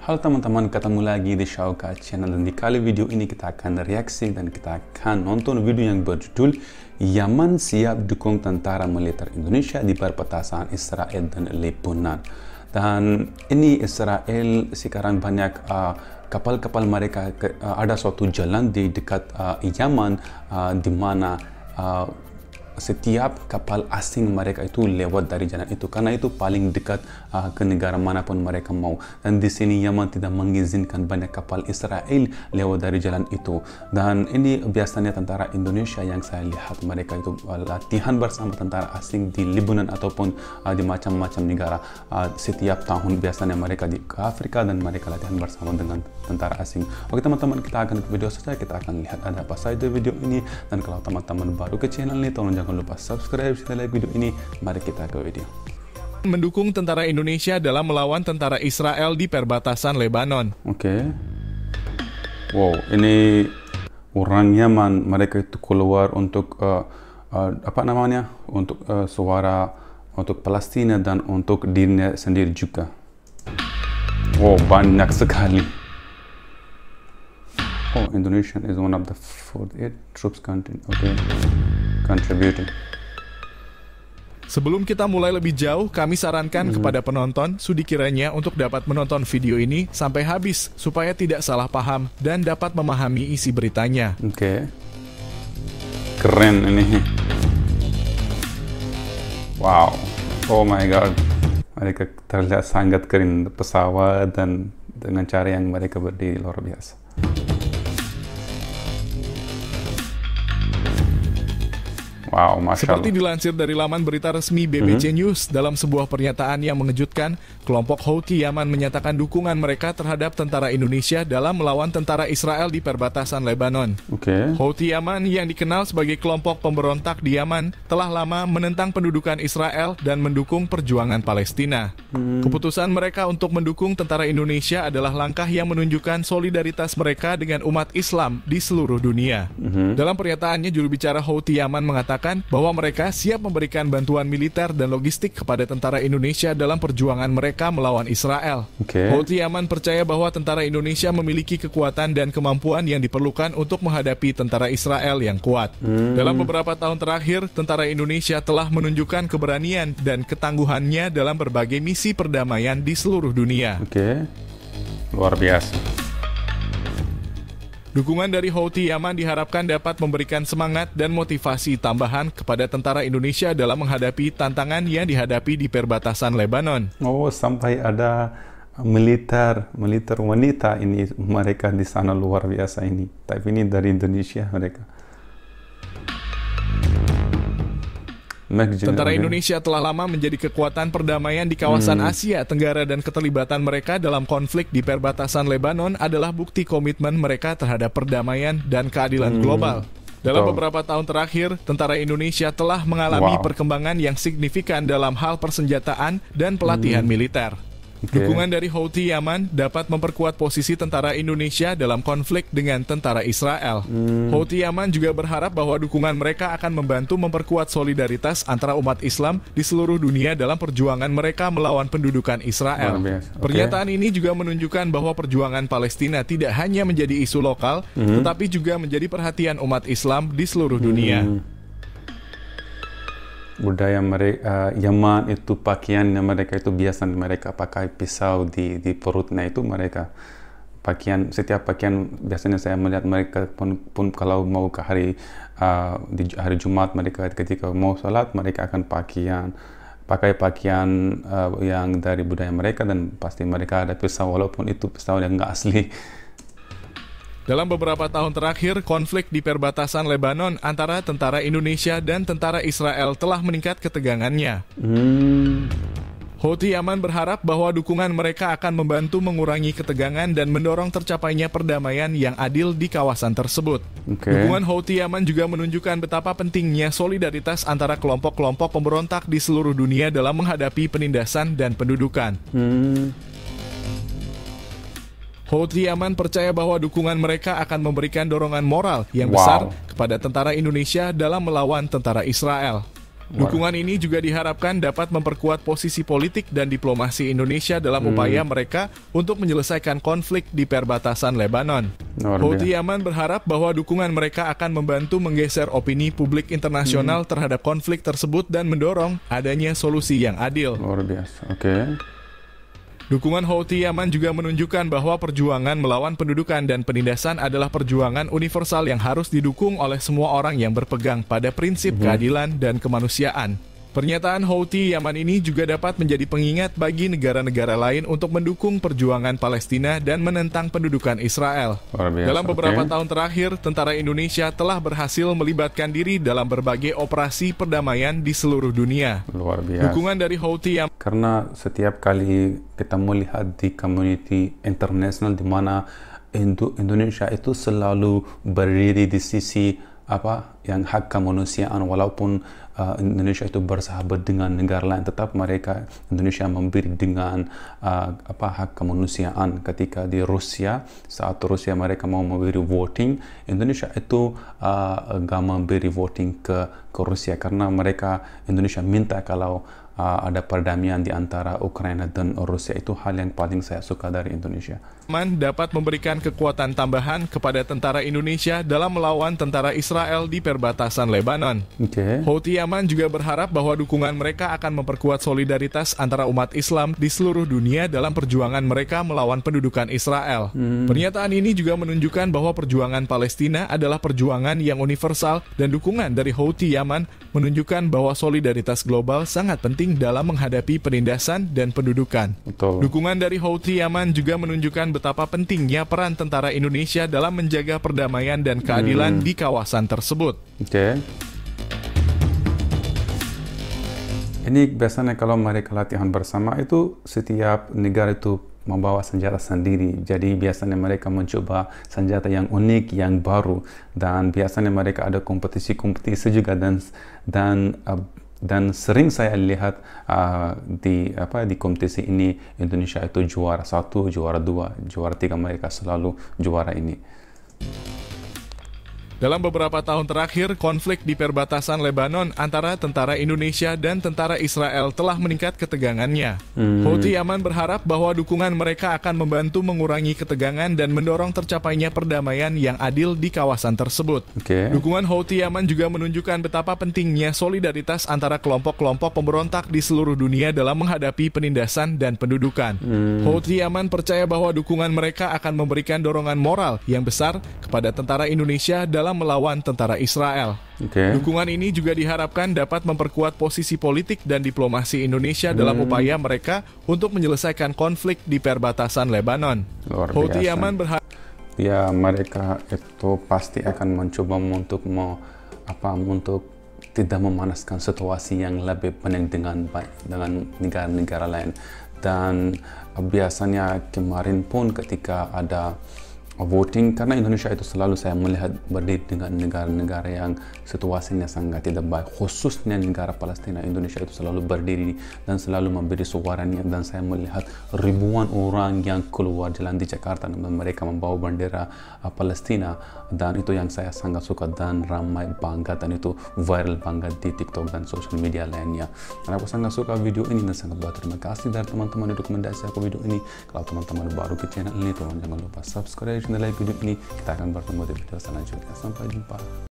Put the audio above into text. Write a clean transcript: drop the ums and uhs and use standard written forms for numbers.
Halo teman-teman, ketemu lagi di Shaukat Channel dan di kali video ini kita akan reaksi dan kita akan nonton video yang berjudul Yaman siap dukung tentara militer Indonesia di perbatasan Israel dan Lebanon. Dan ini Israel sekarang banyak kapal-kapal mereka ada suatu jalan di dekat Yaman di mana setiap kapal asing mereka itu lewat dari jalan itu karena itu paling dekat ke negara manapun mereka mau, dan di sini Yaman tidak mengizinkan banyak kapal Israel lewat dari jalan itu. Dan ini biasanya tentara Indonesia yang saya lihat mereka itu latihan bersama tentara asing di Lebanon ataupun di macam-macam negara setiap tahun. Biasanya mereka di Afrika dan mereka latihan bersama dengan tentara asing. Oke teman-teman, kita akan ke video saja, kita akan lihat ada apa saja video ini. Dan kalau teman-teman baru ke channel ini, tolong jangan lupa subscribe, share, like video ini. Mari kita ke video. Mendukung tentara Indonesia dalam melawan tentara Israel di perbatasan Lebanon. Oke. Wow, ini orang Yaman, mereka itu keluar untuk untuk suara untuk Palestina dan untuk dirinya sendiri juga. Wow, banyak sekali. Oh, Indonesia is one of the 48 troops contributing. Sebelum kita mulai lebih jauh, kami sarankan kepada penonton sudi kiranya untuk dapat menonton video ini sampai habis supaya tidak salah paham dan dapat memahami isi beritanya. Oke. Keren ini. Wow. Oh my god. Mereka terlihat sangat keren pesawat dan dengan cara yang mereka berdiri luar biasa. Wow, Masya Allah. Seperti dilansir dari laman berita resmi BBC News, dalam sebuah pernyataan yang mengejutkan, kelompok Houthi Yaman menyatakan dukungan mereka terhadap tentara Indonesia dalam melawan tentara Israel di perbatasan Lebanon. Houthi Yaman yang dikenal sebagai kelompok pemberontak di Yaman telah lama menentang pendudukan Israel dan mendukung perjuangan Palestina. Keputusan mereka untuk mendukung tentara Indonesia adalah langkah yang menunjukkan solidaritas mereka dengan umat Islam di seluruh dunia. Dalam pernyataannya, juru bicara Houthi Yaman mengatakan bahwa mereka siap memberikan bantuan militer dan logistik kepada tentara Indonesia dalam perjuangan mereka melawan Israel. Houthi Yaman percaya bahwa tentara Indonesia memiliki kekuatan dan kemampuan yang diperlukan untuk menghadapi tentara Israel yang kuat. Dalam beberapa tahun terakhir, tentara Indonesia telah menunjukkan keberanian dan ketangguhannya dalam berbagai misi perdamaian di seluruh dunia. Luar biasa. Dukungan dari Houthi Yaman diharapkan dapat memberikan semangat dan motivasi tambahan kepada tentara Indonesia dalam menghadapi tantangan yang dihadapi di perbatasan Lebanon. Oh, sampai ada militer wanita ini mereka di sana, luar biasa ini. Tapi ini dari Indonesia mereka. Tentara Indonesia telah lama menjadi kekuatan perdamaian di kawasan Asia Tenggara, dan keterlibatan mereka dalam konflik di perbatasan Lebanon adalah bukti komitmen mereka terhadap perdamaian dan keadilan global. Dalam beberapa tahun terakhir, tentara Indonesia telah mengalami perkembangan yang signifikan dalam hal persenjataan dan pelatihan militer. Dukungan dari Houthi Yaman dapat memperkuat posisi tentara Indonesia dalam konflik dengan tentara Israel. Houthi Yaman juga berharap bahwa dukungan mereka akan membantu memperkuat solidaritas antara umat Islam di seluruh dunia dalam perjuangan mereka melawan pendudukan Israel. Pernyataan ini juga menunjukkan bahwa perjuangan Palestina tidak hanya menjadi isu lokal, tetapi juga menjadi perhatian umat Islam di seluruh dunia. Budaya mereka Yaman itu pakaiannya mereka itu biasa mereka pakai pisau di perutnya itu mereka setiap pakaian biasanya saya melihat mereka pun kalau mau ke di hari Jumat mereka ketika mau sholat mereka akan pakai pakaian yang dari budaya mereka, dan pasti mereka ada pisau walaupun itu pisau yang nggak asli. Dalam beberapa tahun terakhir, konflik di perbatasan Lebanon antara tentara Indonesia dan tentara Israel telah meningkat ketegangannya. Houthi Yaman berharap bahwa dukungan mereka akan membantu mengurangi ketegangan dan mendorong tercapainya perdamaian yang adil di kawasan tersebut. Dukungan Houthi Yaman juga menunjukkan betapa pentingnya solidaritas antara kelompok-kelompok pemberontak di seluruh dunia dalam menghadapi penindasan dan pendudukan. Houthi Yaman percaya bahwa dukungan mereka akan memberikan dorongan moral yang besar kepada tentara Indonesia dalam melawan tentara Israel. Dukungan ini juga diharapkan dapat memperkuat posisi politik dan diplomasi Indonesia dalam upaya mereka untuk menyelesaikan konflik di perbatasan Lebanon. Houthi Yaman berharap bahwa dukungan mereka akan membantu menggeser opini publik internasional terhadap konflik tersebut dan mendorong adanya solusi yang adil. Luar biasa. Oke. Dukungan Houthi Yaman juga menunjukkan bahwa perjuangan melawan pendudukan dan penindasan adalah perjuangan universal yang harus didukung oleh semua orang yang berpegang pada prinsip keadilan dan kemanusiaan. Pernyataan Houthi Yaman ini juga dapat menjadi pengingat bagi negara-negara lain untuk mendukung perjuangan Palestina dan menentang pendudukan Israel. Dalam beberapa tahun terakhir, tentara Indonesia telah berhasil melibatkan diri dalam berbagai operasi perdamaian di seluruh dunia. Luar biasa. Dukungan dari Houthi Yaman Karena setiap kali kita melihat di community internasional di mana Indonesia itu selalu berdiri di sisi yang hak kemanusiaan, walaupun Indonesia itu bersahabat dengan negara lain, tetap Indonesia memberi dengan hak kemanusiaan. Ketika di Rusia, saat Rusia mereka mau memberi voting, Indonesia itu gak memberi voting ke Rusia karena Indonesia minta kalau ada perdamaian di antara Ukraina dan Rusia. Itu hal yang paling saya suka dari Indonesia. Dapat memberikan kekuatan tambahan kepada tentara Indonesia dalam melawan tentara Israel di perbatasan Lebanon. Houthi Yaman juga berharap bahwa dukungan mereka akan memperkuat solidaritas antara umat Islam di seluruh dunia dalam perjuangan mereka melawan pendudukan Israel. Pernyataan ini juga menunjukkan bahwa perjuangan Palestina adalah perjuangan yang universal dan dukungan dari Houthi Yaman menunjukkan bahwa solidaritas global sangat penting dalam menghadapi penindasan dan pendudukan. Dukungan dari Houthi Yaman juga menunjukkan betapa pentingnya peran tentara Indonesia dalam menjaga perdamaian dan keadilan di kawasan tersebut. Ini biasanya kalau mereka latihan bersama itu setiap negara itu membawa senjata sendiri. Jadi biasanya mereka mencoba senjata yang unik, yang baru, dan biasanya mereka ada kompetisi juga dan sering saya lihat di kompetisi ini Indonesia itu juara 1, juara 2, juara 3, mereka selalu juara ini. Dalam beberapa tahun terakhir, konflik di perbatasan Lebanon antara tentara Indonesia dan tentara Israel telah meningkat ketegangannya. Houthi Yaman berharap bahwa dukungan mereka akan membantu mengurangi ketegangan dan mendorong tercapainya perdamaian yang adil di kawasan tersebut. Dukungan Houthi Yaman juga menunjukkan betapa pentingnya solidaritas antara kelompok-kelompok pemberontak di seluruh dunia dalam menghadapi penindasan dan pendudukan. Houthi Yaman percaya bahwa dukungan mereka akan memberikan dorongan moral yang besar kepada tentara Indonesia dalam melawan tentara Israel. Dukungan ini juga diharapkan dapat memperkuat posisi politik dan diplomasi Indonesia dalam upaya mereka untuk menyelesaikan konflik di perbatasan Lebanon. Houthi Yaman berharap mereka itu pasti akan mencoba untuk tidak memanaskan situasi yang lebih pening dengan negara-negara lain. Dan biasanya kemarin pun ketika ada voting, karena Indonesia itu selalu saya melihat berdiri dengan negara-negara yang situasinya sangat tidak baik, khususnya negara Palestina. Indonesia itu selalu berdiri dan selalu memberi suaranya, dan saya melihat ribuan orang yang keluar jalan di Jakarta dan mereka membawa bendera Palestina, dan itu yang saya sangat suka dan ramai banget, dan itu viral banget di TikTok dan sosial media lainnya. Dan aku sangat suka video ini dan sangat berterima kasih dari teman-teman yang rekomendasi aku video ini. Kalau teman-teman baru ke channel ini, tolong jangan lupa subscribe dan like video ini. Kita akan bertemu di video selanjutnya. Sampai jumpa.